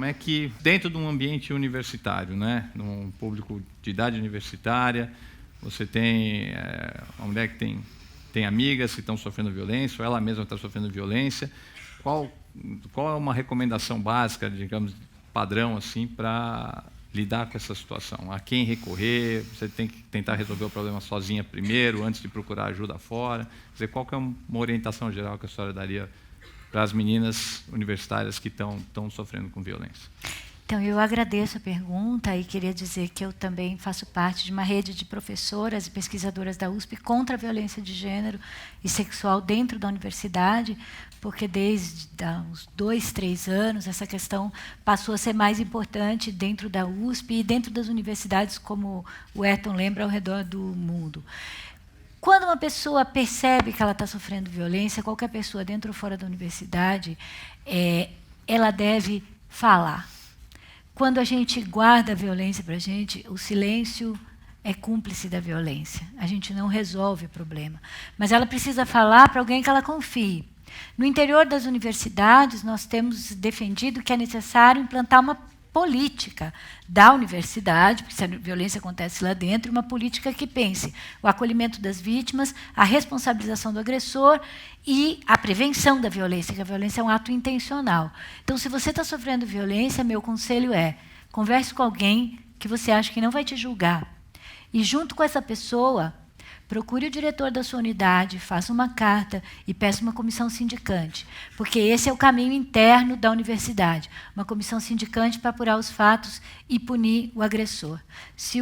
como é que, dentro de um ambiente universitário, né, num público de idade universitária, você tem uma mulher que tem amigas que estão sofrendo violência, ou ela mesma está sofrendo violência. Qual é uma recomendação básica, digamos, padrão, assim, para lidar com essa situação? A quem recorrer? Você tem que tentar resolver o problema sozinha primeiro, antes de procurar ajuda fora? Quer dizer, qual que é uma orientação geral que a senhora daria para as meninas universitárias que estão sofrendo com violência? Então, eu agradeço a pergunta e queria dizer que eu também faço parte de uma rede de professoras e pesquisadoras da USP contra a violência de gênero e sexual dentro da universidade, porque desde uns 2, 3 anos essa questão passou a ser mais importante dentro da USP e dentro das universidades, como o Ayrton lembra, ao redor do mundo. Quando uma pessoa percebe que ela está sofrendo violência, qualquer pessoa dentro ou fora da universidade, ela deve falar. Quando a gente guarda a violência para a gente, o silêncio é cúmplice da violência. A gente não resolve o problema. Mas ela precisa falar para alguém que ela confie. No interior das universidades, nós temos defendido que é necessário implantar uma política da universidade, porque se a violência acontece lá dentro, uma política que pense o acolhimento das vítimas, a responsabilização do agressor e a prevenção da violência, que a violência é um ato intencional. Então, se você está sofrendo violência, meu conselho é: converse com alguém que você acha que não vai te julgar. E, junto com essa pessoa, procure o diretor da sua unidade, faça uma carta e peça uma comissão sindicante, porque esse é o caminho interno da universidade, uma comissão sindicante para apurar os fatos e punir o agressor. Se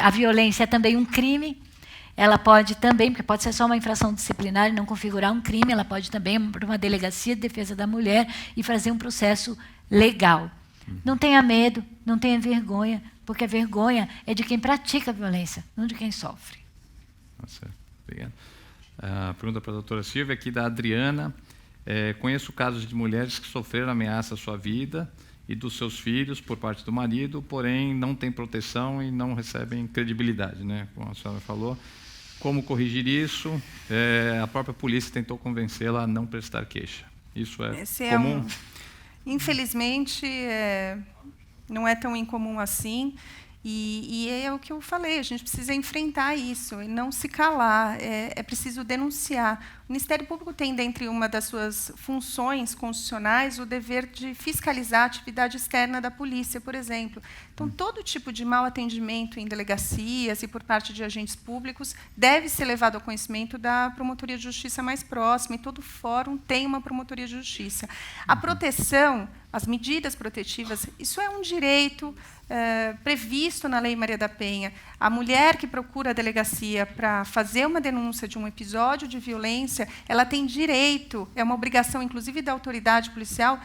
a violência é também um crime, ela pode também, porque pode ser só uma infração disciplinar e não configurar um crime, ela pode também ir para uma delegacia de defesa da mulher e fazer um processo legal. Não tenha medo, não tenha vergonha, porque a vergonha é de quem pratica a violência, não de quem sofre. Certo, obrigado. A pergunta para a doutora Silvia, aqui da Adriana. Conheço casos de mulheres que sofreram ameaça à sua vida e dos seus filhos por parte do marido, porém não têm proteção e não recebem credibilidade, né? Como a senhora falou. Como corrigir isso? A própria polícia tentou convencê-la a não prestar queixa. Isso é comum? Infelizmente, não é tão incomum assim. E é o que eu falei, a gente precisa enfrentar isso e não se calar, é preciso denunciar. O Ministério Público tem, dentre uma das suas funções constitucionais, o dever de fiscalizar a atividade externa da polícia, por exemplo. Então, todo tipo de mau atendimento em delegacias e por parte de agentes públicos deve ser levado ao conhecimento da promotoria de justiça mais próxima, e todo fórum tem uma promotoria de justiça. A proteção, as medidas protetivas, isso é um direito previsto na Lei Maria da Penha. A mulher que procura a delegacia para fazer uma denúncia de um episódio de violência, ela tem direito, é uma obrigação, inclusive, da autoridade policial,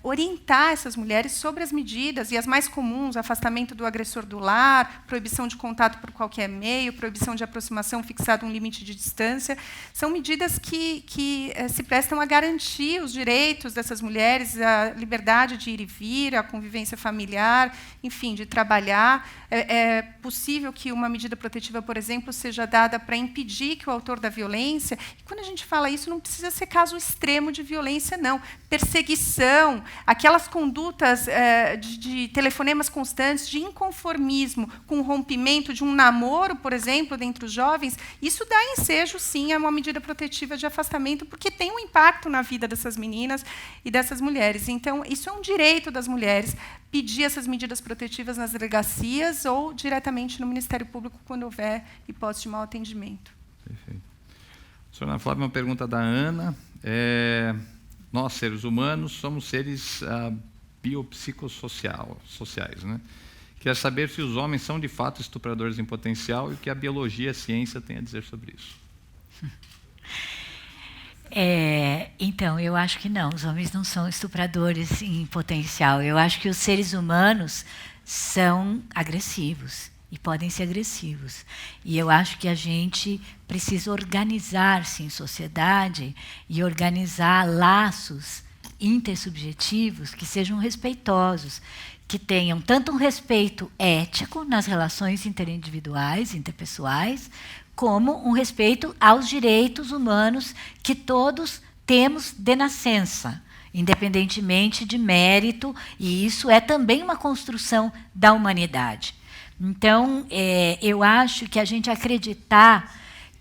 orientar essas mulheres sobre as medidas, e as mais comuns: afastamento do agressor do lar, proibição de contato por qualquer meio, proibição de aproximação fixado um limite de distância. São medidas que se prestam a garantir os direitos dessas mulheres, a liberdade de ir e vir, a convivência familiar, enfim, de trabalhar. É possível que uma medida protetiva, por exemplo, seja dada para impedir que o autor da violência, e quando a gente fala isso, não precisa ser caso extremo de violência, não. Perseguição, aquelas condutas de telefonemas constantes, de inconformismo com o rompimento de um namoro, por exemplo, dentre os jovens, isso dá ensejo, sim, a uma medida protetiva de afastamento, porque tem um impacto na vida dessas meninas e dessas mulheres. Então, isso é um direito das mulheres, pedir essas medidas protetivas nas delegacias ou diretamente no Ministério Público, quando houver hipótese de mau atendimento. Perfeito. Senhora Flávia, uma pergunta da Ana. Nós, seres humanos, somos seres biopsicossociais, né? Quer saber se os homens são, de fato, estupradores em potencial e o que a biologia e a ciência têm a dizer sobre isso. Então, eu acho que não, os homens não são estupradores em potencial. Eu acho que os seres humanos são agressivos e podem ser agressivos. E eu acho que a gente precisa organizar-se em sociedade e organizar laços intersubjetivos que sejam respeitosos, que tenham tanto um respeito ético nas relações interindividuais, interpessoais, como um respeito aos direitos humanos que todos temos de nascença. independentemente de mérito, e isso é também uma construção da humanidade. Então, eu acho que a gente acreditar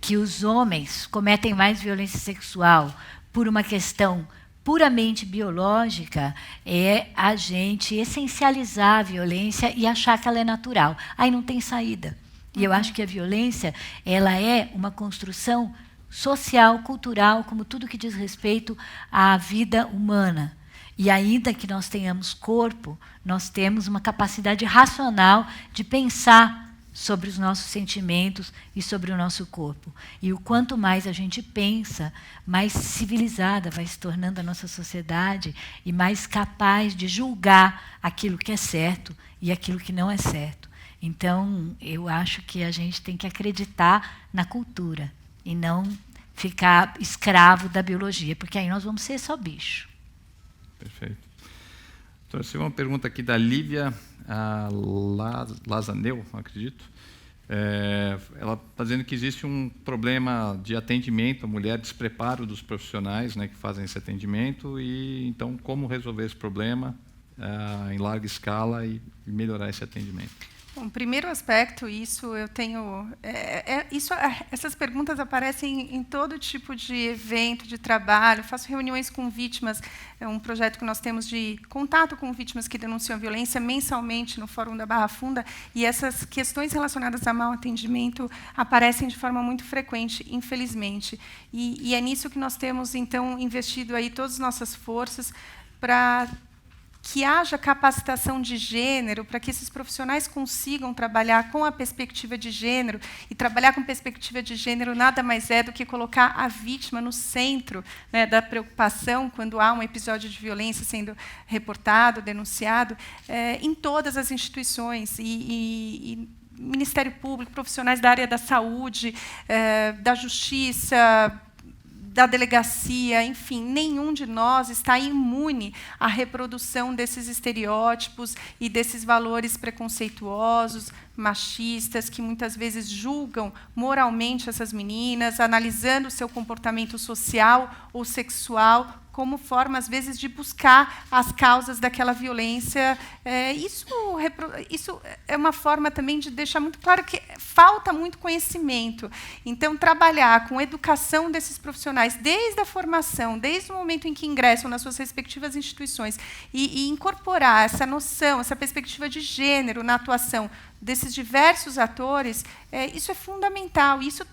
que os homens cometem mais violência sexual por uma questão puramente biológica é a gente essencializar a violência e achar que ela é natural. Aí não tem saída. E eu acho que a violência ela é uma construção social, cultural, como tudo que diz respeito à vida humana. E ainda que nós tenhamos corpo, nós temos uma capacidade racional de pensar sobre os nossos sentimentos e sobre o nosso corpo. E o quanto mais a gente pensa, mais civilizada vai se tornando a nossa sociedade e mais capaz de julgar aquilo que é certo e aquilo que não é certo. Então, eu acho que a gente tem que acreditar na cultura e não ficar escravo da biologia, porque aí nós vamos ser só bicho. Perfeito. Trouxe uma pergunta aqui da Lívia Lazaneu, acredito. Ela está dizendo que existe um problema de atendimento à mulher, despreparo dos profissionais, né, que fazem esse atendimento, e então como resolver esse problema em larga escala e melhorar esse atendimento. Bom, primeiro aspecto, isso eu tenho... essas perguntas aparecem em todo tipo de evento, de trabalho. Faço reuniões com vítimas, é um projeto que nós temos de contato com vítimas que denunciam violência mensalmente no Fórum da Barra Funda, e essas questões relacionadas a mau atendimento aparecem de forma muito frequente, infelizmente. E é nisso que nós temos, então, investido aí todas as nossas forças para que haja capacitação de gênero, para que esses profissionais consigam trabalhar com a perspectiva de gênero. E trabalhar com perspectiva de gênero nada mais é do que colocar a vítima no centro, né, da preocupação quando há um episódio de violência sendo reportado, denunciado, em todas as instituições. E Ministério Público, profissionais da área da saúde, da justiça, da delegacia, enfim, nenhum de nós está imune à reprodução desses estereótipos e desses valores preconceituosos, machistas, que muitas vezes julgam moralmente essas meninas, analisando o seu comportamento social ou sexual como forma, às vezes, de buscar as causas daquela violência. Isso é uma forma também de deixar muito claro que falta muito conhecimento. Então, trabalhar com educação desses profissionais, desde a formação, desde o momento em que ingressam nas suas respectivas instituições, e incorporar essa noção, essa perspectiva de gênero na atuação desses diversos atores, isso é fundamental. Isso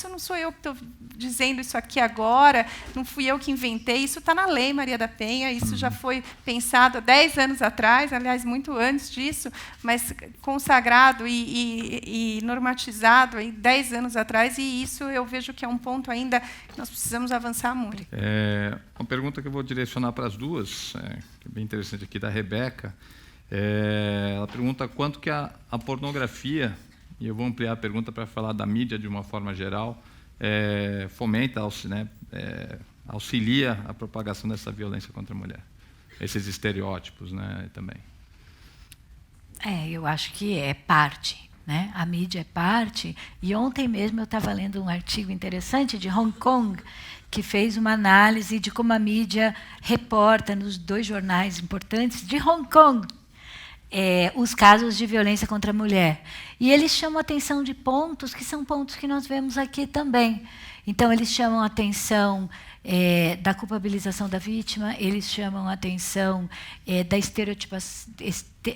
não sou eu que estou dizendo isso aqui agora, não fui eu que inventei, isso está na Lei Maria da Penha, isso já foi pensado há 10 anos atrás, aliás, muito antes disso, mas consagrado e normatizado há 10 anos atrás, e isso eu vejo que é um ponto ainda que nós precisamos avançar muito. Uma pergunta que eu vou direcionar para as duas, que é bem interessante aqui, da Rebeca. Ela pergunta quanto que a pornografia, e eu vou ampliar a pergunta para falar da mídia de uma forma geral, fomenta, auxilia a propagação dessa violência contra a mulher. Esses estereótipos, né, também. Eu acho que é parte, né? A mídia é parte. E ontem mesmo eu estava lendo um artigo interessante de Hong Kong, que fez uma análise de como a mídia reporta nos 2 jornais importantes de Hong Kong os casos de violência contra a mulher. E eles chamam a atenção de pontos que são pontos que nós vemos aqui também. Então, eles chamam a atenção da culpabilização da vítima, eles chamam a atenção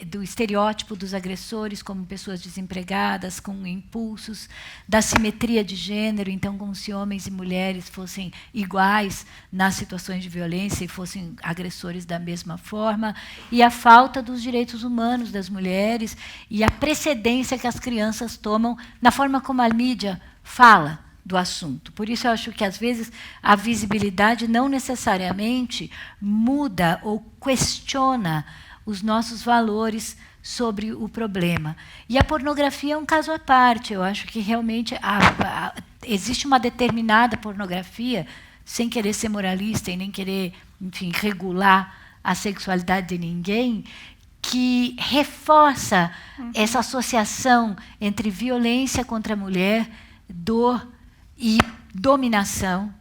do estereótipo dos agressores como pessoas desempregadas, com impulsos, da simetria de gênero, então como se homens e mulheres fossem iguais nas situações de violência e fossem agressores da mesma forma, e a falta dos direitos humanos das mulheres e a precedência que as crianças tomam na forma como a mídia fala do assunto. Por isso, eu acho que, às vezes, a visibilidade não necessariamente muda ou questiona os nossos valores sobre o problema. E a pornografia é um caso à parte. Eu acho que, realmente, existe uma determinada pornografia, sem querer ser moralista e nem querer, enfim, regular a sexualidade de ninguém, que reforça essa associação entre violência contra a mulher, dor e dominação.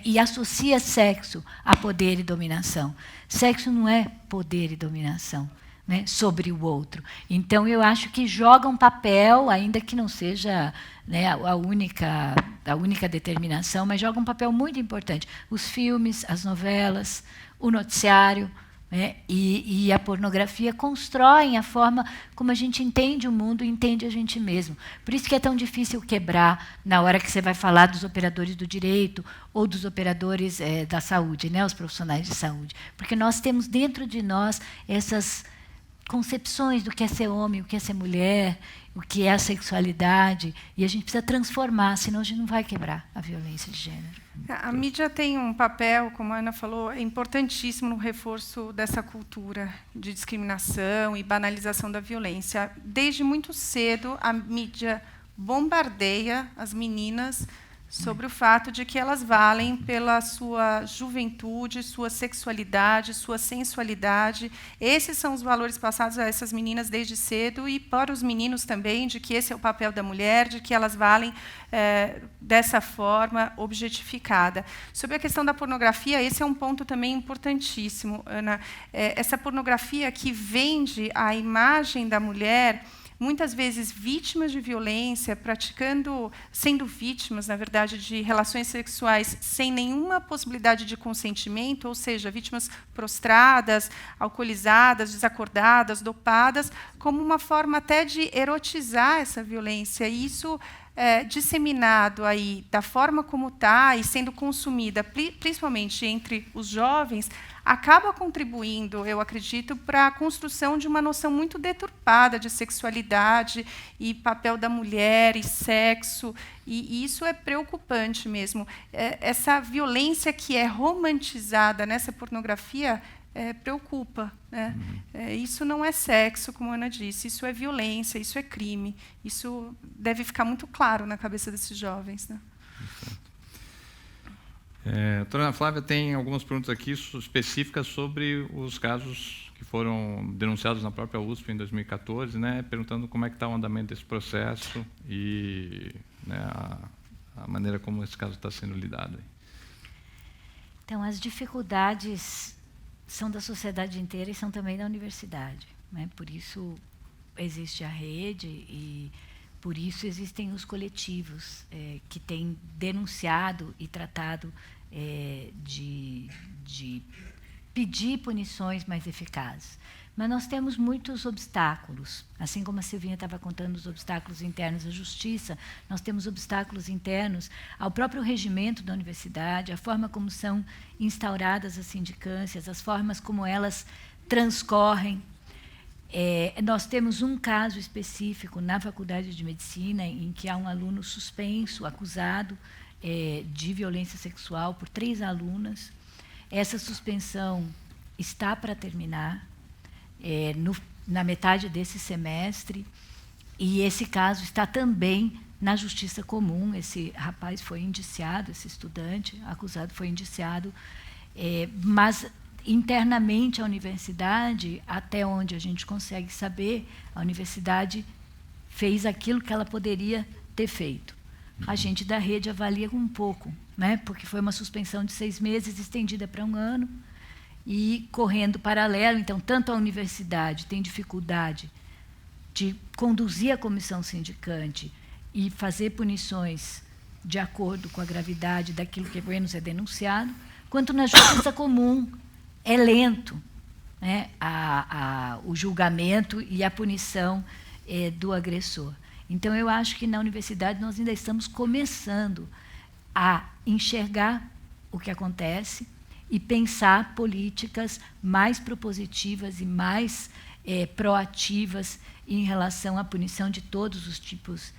e associa sexo a poder e dominação. Sexo não é poder e dominação, né, sobre o outro. Então, eu acho que joga um papel, ainda que não seja, né, a única determinação, mas joga um papel muito importante. Os filmes, as novelas, o noticiário, né, e a pornografia constroem a forma como a gente entende o mundo e entende a gente mesmo. Por isso que é tão difícil quebrar na hora que você vai falar dos operadores do direito ou dos operadores da saúde, né, os profissionais de saúde. Porque nós temos dentro de nós essas concepções do que é ser homem, o que é ser mulher, o que é a sexualidade, e a gente precisa transformar, senão a gente não vai quebrar a violência de gênero. A mídia tem um papel, como a Ana falou, importantíssimo no reforço dessa cultura de discriminação e banalização da violência. Desde muito cedo, a mídia bombardeia as meninas sobre o fato de que elas valem pela sua juventude, sua sexualidade, sua sensualidade. Esses são os valores passados a essas meninas desde cedo, e para os meninos também, de que esse é o papel da mulher, de que elas valem dessa forma objetificada. Sobre a questão da pornografia, esse é um ponto também importantíssimo, Ana. Essa pornografia que vende a imagem da mulher, muitas vezes vítimas de violência, sendo vítimas, na verdade, de relações sexuais sem nenhuma possibilidade de consentimento, ou seja, vítimas prostradas, alcoolizadas, desacordadas, dopadas, como uma forma até de erotizar essa violência. E isso disseminado aí da forma como está e sendo consumida, principalmente entre os jovens, acaba contribuindo, eu acredito, para a construção de uma noção muito deturpada de sexualidade e papel da mulher e sexo, e isso é preocupante mesmo. Essa violência que é romantizada nessa pornografia preocupa, né? Isso não é sexo, como a Ana disse, isso é violência, isso é crime. Isso deve ficar muito claro na cabeça desses jovens, né? Doutora Ana Flávia tem algumas perguntas aqui específicas sobre os casos que foram denunciados na própria USP em 2014, né, perguntando como é que está o andamento desse processo e, né, a maneira como esse caso está sendo lidado. Então, as dificuldades são da sociedade inteira e são também da universidade, né? Por isso existe a rede e por isso existem os coletivos que têm denunciado e tratado de pedir punições mais eficazes. Mas nós temos muitos obstáculos. Assim como a Silvinha estava contando os obstáculos internos à justiça, nós temos obstáculos internos ao próprio regimento da universidade, a forma como são instauradas as sindicâncias, as formas como elas transcorrem. Nós temos um caso específico na Faculdade de Medicina em que há um aluno suspenso, acusado de violência sexual por 3 alunas. Essa suspensão está para terminar na metade desse semestre, e esse caso está também na Justiça Comum. Esse rapaz foi indiciado, esse estudante acusado foi indiciado, mas internamente a universidade, até onde a gente consegue saber, a universidade fez aquilo que ela poderia ter feito. A gente da rede avalia um pouco, né, porque foi uma suspensão de 6 meses estendida para 1 ano, e correndo paralelo. Então, tanto a universidade tem dificuldade de conduzir a comissão sindicante e fazer punições de acordo com a gravidade daquilo que menos é denunciado, quanto na Justiça Comum é lento, né, o julgamento e a punição do agressor. Então, eu acho que na universidade nós ainda estamos começando a enxergar o que acontece e pensar políticas mais propositivas e mais proativas em relação à punição de todos os tipos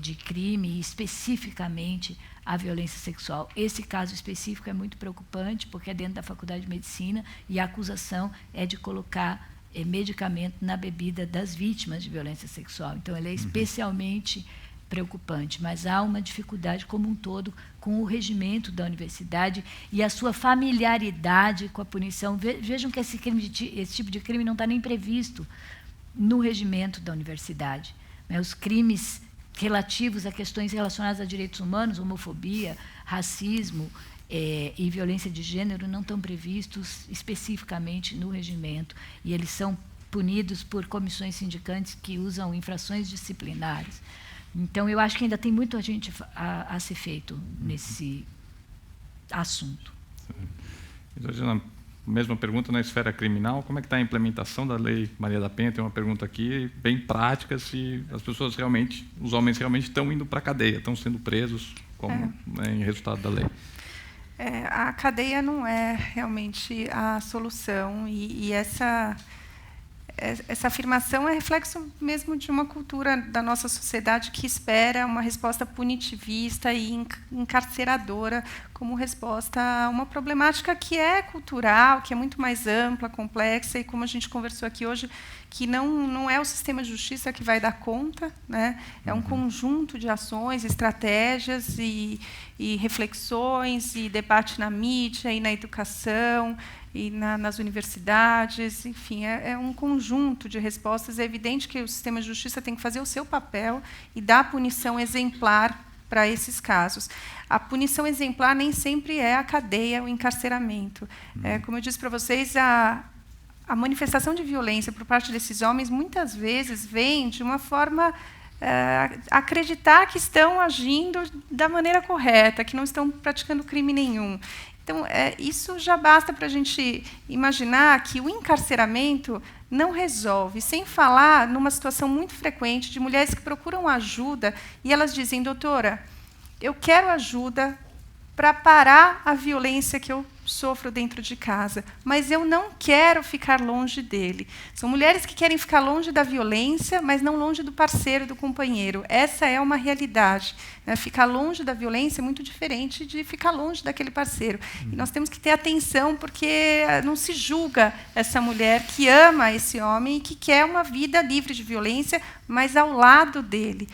de crime, e especificamente a violência sexual. Esse caso específico é muito preocupante, porque é dentro da Faculdade de Medicina e a acusação é de colocar medicamento na bebida das vítimas de violência sexual. Então, ele é especialmente preocupante, mas há uma dificuldade como um todo com o regimento da universidade e a sua familiaridade com a punição. Vejam que esse tipo de crime não está nem previsto no regimento da universidade, né? Os crimes relativos a questões relacionadas a direitos humanos, homofobia, racismo, e violência de gênero não estão previstos especificamente no regimento, e eles são punidos por comissões sindicantes que usam infrações disciplinares. Então, eu acho que ainda tem muito a ser feito nesse assunto. Então, mesma pergunta na esfera criminal, como é que está a implementação da Lei Maria da Penha? Tem uma pergunta aqui bem prática, se as pessoas realmente, os homens realmente estão indo para a cadeia, estão sendo presos como em resultado da lei. A cadeia não é realmente a solução, e essa afirmação é reflexo mesmo de uma cultura da nossa sociedade que espera uma resposta punitivista e encarceradora como resposta a uma problemática que é cultural, que é muito mais ampla, complexa, e como a gente conversou aqui hoje, que não é o sistema de justiça que vai dar conta, né? É um conjunto de ações, estratégias e reflexões e debate na mídia e na educação e nas universidades, enfim, é um conjunto de respostas. É evidente que o sistema de justiça tem que fazer o seu papel e dar punição exemplar para esses casos. A punição exemplar nem sempre é a cadeia, o encarceramento. Como eu disse para vocês, a manifestação de violência por parte desses homens muitas vezes vem de uma forma acreditar que estão agindo da maneira correta, que não estão praticando crime nenhum. Então, isso já basta para a gente imaginar que o encarceramento não resolve, sem falar numa situação muito frequente de mulheres que procuram ajuda e elas dizem: doutora, eu quero ajuda para parar a violência que eu sofro dentro de casa, mas eu não quero ficar longe dele. São mulheres que querem ficar longe da violência, mas não longe do parceiro, do companheiro. Essa é uma realidade. Ficar longe da violência é muito diferente de ficar longe daquele parceiro. E nós temos que ter atenção, porque não se julga essa mulher que ama esse homem e que quer uma vida livre de violência, mas ao lado dele.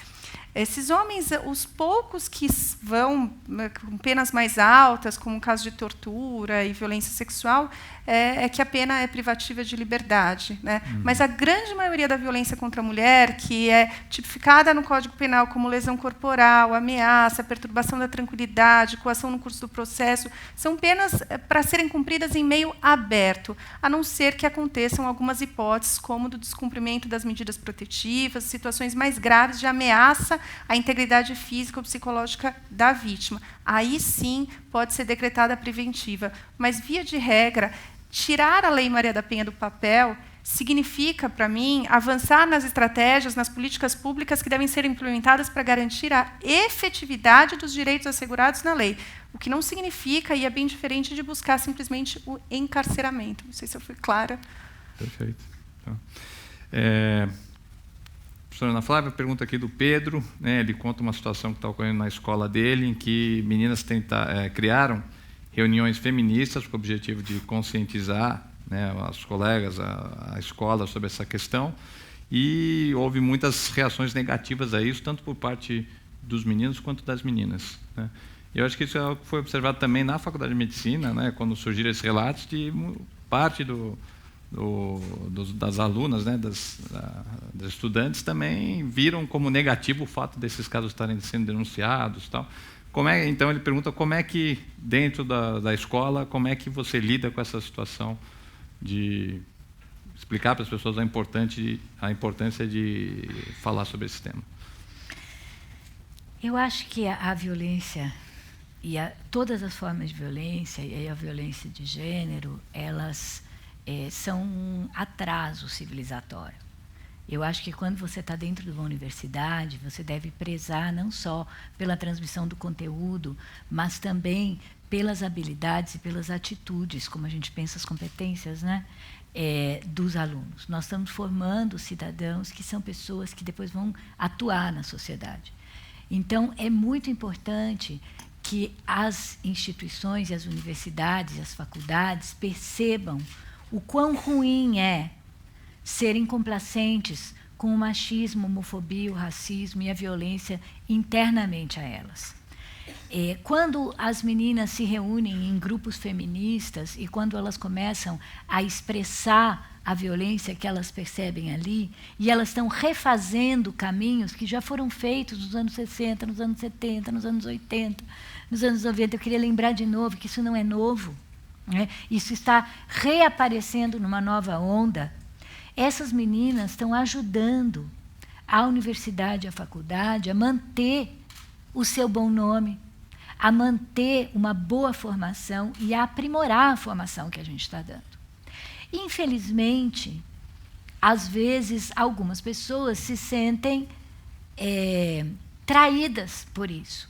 Esses homens, os poucos que vão com penas mais altas, como o caso de tortura e violência sexual, é que a pena é privativa de liberdade, né? Mas a grande maioria da violência contra a mulher, que é tipificada no Código Penal como lesão corporal, ameaça, perturbação da tranquilidade, coação no curso do processo, são penas para serem cumpridas em meio aberto, a não ser que aconteçam algumas hipóteses, como do descumprimento das medidas protetivas, situações mais graves de ameaça à integridade física ou psicológica da vítima. Aí sim pode ser decretada a preventiva. Mas, via de regra, tirar a Lei Maria da Penha do papel significa, para mim, avançar nas estratégias, nas políticas públicas que devem ser implementadas para garantir a efetividade dos direitos assegurados na lei. O que não significa, e é bem diferente, de buscar simplesmente o encarceramento. Não sei se eu fui clara. Perfeito. Então, professora Ana Flávia, pergunta aqui do Pedro, né? Ele conta uma situação que está ocorrendo na escola dele, em que meninas criaram reuniões feministas com o objetivo de conscientizar, né, as colegas, a escola sobre essa questão, e houve muitas reações negativas a isso, tanto por parte dos meninos quanto das meninas, né? Eu acho que isso é algo que foi observado também na Faculdade de Medicina, né, quando surgiram esses relatos, de parte das alunas, né, das estudantes, também viram como negativo o fato desses casos estarem sendo denunciados, tal. Então ele pergunta como é que, dentro da escola, como é que você lida com essa situação de explicar para as pessoas a importância de falar sobre esse tema. Eu acho que a violência e todas as formas de violência, e a violência de gênero, elas são um atraso civilizatório. Eu acho que quando você está dentro de uma universidade, você deve prezar não só pela transmissão do conteúdo, mas também pelas habilidades e pelas atitudes, como a gente pensa as competências, né, dos alunos. Nós estamos formando cidadãos que são pessoas que depois vão atuar na sociedade. Então, é muito importante que as instituições, as universidades, as faculdades percebam o quão ruim é serem complacentes com o machismo, a homofobia, o racismo e a violência internamente a elas. Quando as meninas se reúnem em grupos feministas e quando elas começam a expressar a violência que elas percebem ali, e elas estão refazendo caminhos que já foram feitos nos anos 60, nos anos 70, nos anos 80, nos anos 90. Eu queria lembrar de novo que isso não é novo, né? Isso está reaparecendo numa nova onda. Essas meninas estão ajudando a universidade, a faculdade, a manter o seu bom nome, a manter uma boa formação e a aprimorar a formação que a gente está dando. Infelizmente, às vezes, algumas pessoas se sentem traídas por isso.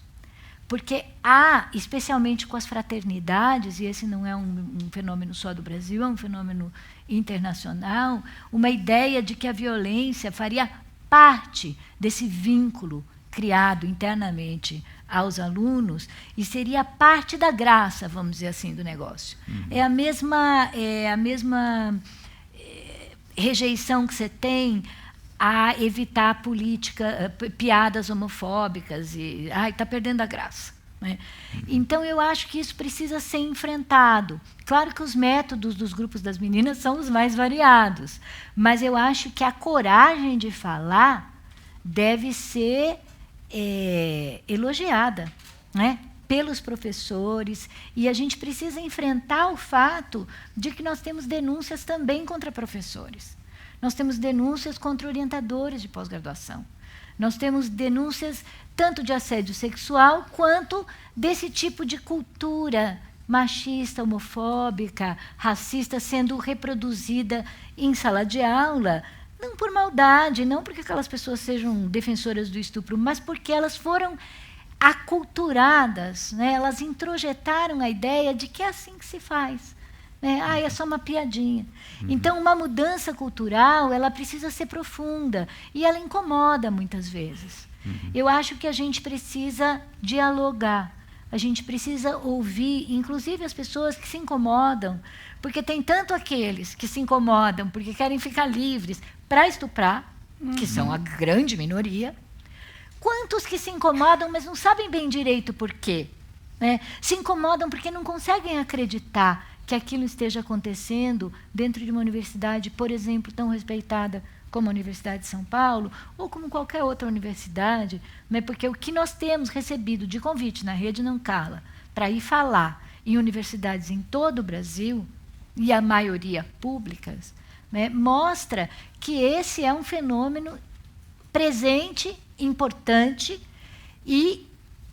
Porque há, especialmente com as fraternidades, e esse não é um fenômeno só do Brasil, é um fenômeno internacional, uma ideia de que a violência faria parte desse vínculo criado internamente aos alunos e seria parte da graça, vamos dizer assim, do negócio. É a mesma rejeição que você tem a evitar piadas homofóbicas e está perdendo a graça, né? Então eu acho que isso precisa ser enfrentado. Claro que os métodos dos grupos das meninas são os mais variados, mas eu acho que a coragem de falar deve ser elogiada, né, pelos professores, e a gente precisa enfrentar o fato de que nós temos denúncias também contra professores. Nós temos denúncias contra orientadores de pós-graduação. Nós temos denúncias tanto de assédio sexual quanto desse tipo de cultura machista, homofóbica, racista sendo reproduzida em sala de aula, não por maldade, não porque aquelas pessoas sejam defensoras do estupro, mas porque elas foram aculturadas, né? Elas introjetaram a ideia de que é assim que se faz, né? É só uma piadinha. Então, uma mudança cultural, ela precisa ser profunda e ela incomoda muitas vezes. Eu acho que a gente precisa dialogar, a gente precisa ouvir, inclusive as pessoas que se incomodam, porque tem tanto aqueles que se incomodam porque querem ficar livres para estuprar, que são a grande minoria, quantos que se incomodam, mas não sabem bem direito por quê, né? Se incomodam porque não conseguem acreditar que aquilo esteja acontecendo dentro de uma universidade, por exemplo, tão respeitada como a Universidade de São Paulo, ou como qualquer outra universidade, né? Porque o que nós temos recebido de convite na Rede Não Cala para ir falar em universidades em todo o Brasil, e a maioria públicas, né, mostra que esse é um fenômeno presente, importante e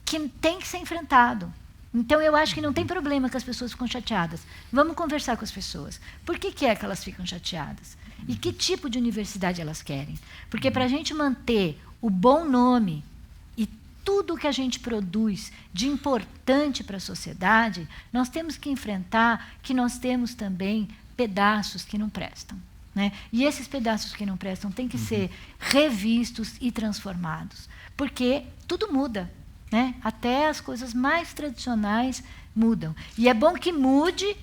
que tem que ser enfrentado. Então, eu acho que não tem problema que as pessoas ficam chateadas. Vamos conversar com as pessoas. Por que é que elas ficam chateadas? E que tipo de universidade elas querem? Porque para a gente manter o bom nome e tudo que a gente produz de importante para a sociedade, nós temos que enfrentar que nós temos também pedaços que não prestam, né? E esses pedaços que não prestam têm que ser revistos e transformados, porque tudo muda, né? Até as coisas mais tradicionais mudam. E é bom que mude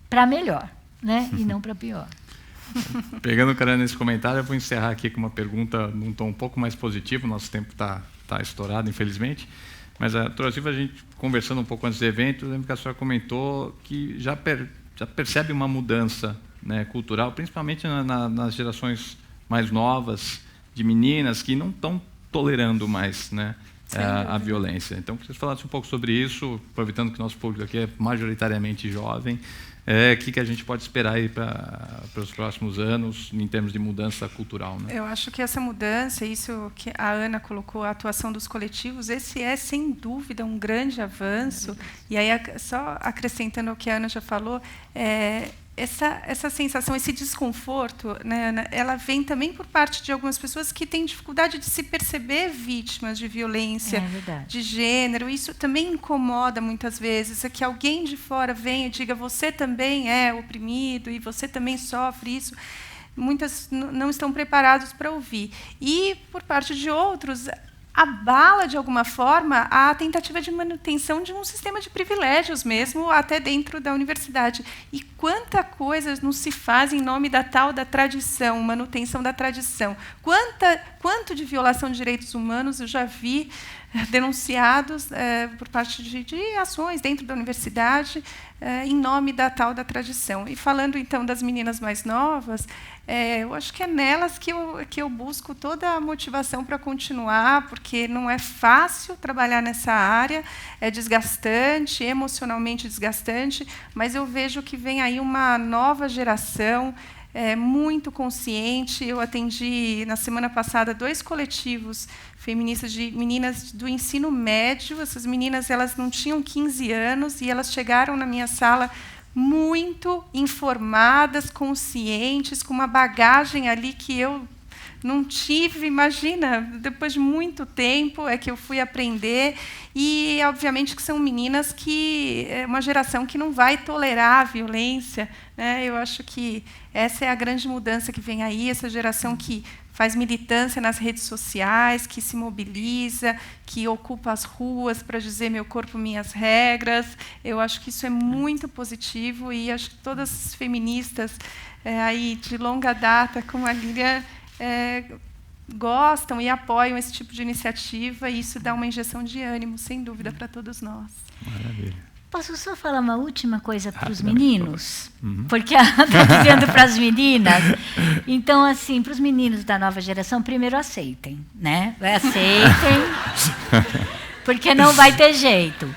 para melhor, né? E não para pior. Pegando carona nesse comentário, eu vou encerrar aqui com uma pergunta num tom um pouco mais positivo. Nosso tempo está estourado, infelizmente. Mas, doutora Silva, a gente conversando um pouco antes do evento, eu lembro que a senhora comentou que já percebe uma mudança, né, cultural, principalmente nas gerações mais novas, de meninas que não estão tolerando mais, né, a violência. Então, que vocês falassem um pouco sobre isso, aproveitando que o nosso público aqui é majoritariamente jovem, o que a gente pode esperar aí para os próximos anos, em termos de mudança cultural, né? Eu acho que essa mudança, isso que a Ana colocou, a atuação dos coletivos, esse é, sem dúvida, um grande avanço. E aí, só acrescentando o que a Ana já falou, essa sensação, esse desconforto, né, Ana, ela vem também por parte de algumas pessoas que têm dificuldade de se perceber vítimas de violência de gênero. Isso também incomoda muitas vezes, é que alguém de fora venha e diga: você também é oprimido e você também sofre isso. Muitas não estão preparados para ouvir. E, por parte de outros, abala, de alguma forma, a tentativa de manutenção de um sistema de privilégios mesmo, até dentro da universidade. E quanta coisa não se faz em nome da tal da tradição, manutenção da tradição. Quanto de violação de direitos humanos eu já vi denunciados por parte de ações dentro da universidade em nome da tal da tradição. E falando, então, das meninas mais novas, eu acho que é nelas que eu busco toda a motivação para continuar, porque não é fácil trabalhar nessa área, é desgastante, emocionalmente desgastante, mas eu vejo que vem aí uma nova geração muito consciente. Eu atendi, na semana passada, 2 coletivos feministas de meninas do ensino médio. Essas meninas, elas não tinham 15 anos e elas chegaram na minha sala muito informadas, conscientes, com uma bagagem ali que eu não tive. Imagina, depois de muito tempo é que eu fui aprender. E, obviamente, que são meninas que é uma geração que não vai tolerar a violência, né? Eu acho que essa é a grande mudança que vem aí, essa geração que faz militância nas redes sociais, que se mobiliza, que ocupa as ruas para dizer meu corpo, minhas regras. Eu acho que isso é muito positivo e acho que todas as feministas aí de longa data, como a Lilian, gostam e apoiam esse tipo de iniciativa, e isso dá uma injeção de ânimo, sem dúvida, para todos nós. Maravilha. Posso só falar uma última coisa para os meninos? Porque está dizendo para as meninas. Então, assim, para os meninos da nova geração, primeiro aceitem, né? Aceitem, porque não vai ter jeito.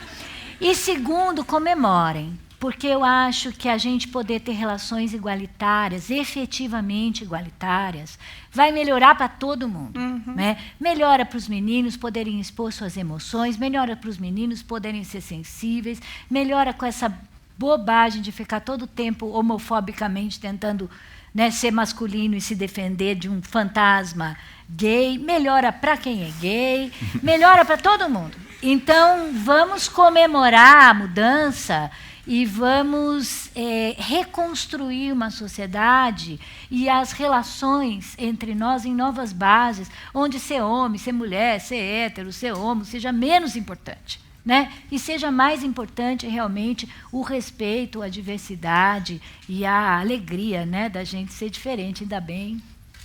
E segundo, comemorem, porque eu acho que a gente poder ter relações igualitárias, efetivamente igualitárias, vai melhorar para todo mundo. Né? Melhora para os meninos poderem expor suas emoções, melhora para os meninos poderem ser sensíveis, melhora com essa bobagem de ficar todo o tempo homofobicamente tentando, né, ser masculino e se defender de um fantasma gay, melhora para quem é gay, melhora para todo mundo. Então, vamos comemorar a mudança e vamos reconstruir uma sociedade e as relações entre nós em novas bases, onde ser homem, ser mulher, ser hétero, ser homo, seja menos importante, né? E seja mais importante realmente o respeito, a diversidade e a alegria, né, da gente ser diferente. Ainda bem,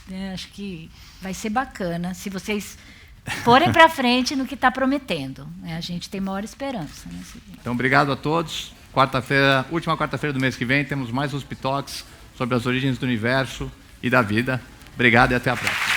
né? Acho que vai ser bacana se vocês forem para frente no que está prometendo. Né? A gente tem maior esperança. Né? Então, obrigado a todos. Quarta-feira, última quarta-feira do mês que vem, temos mais USP Talks sobre as origens do universo e da vida. Obrigado e até a próxima.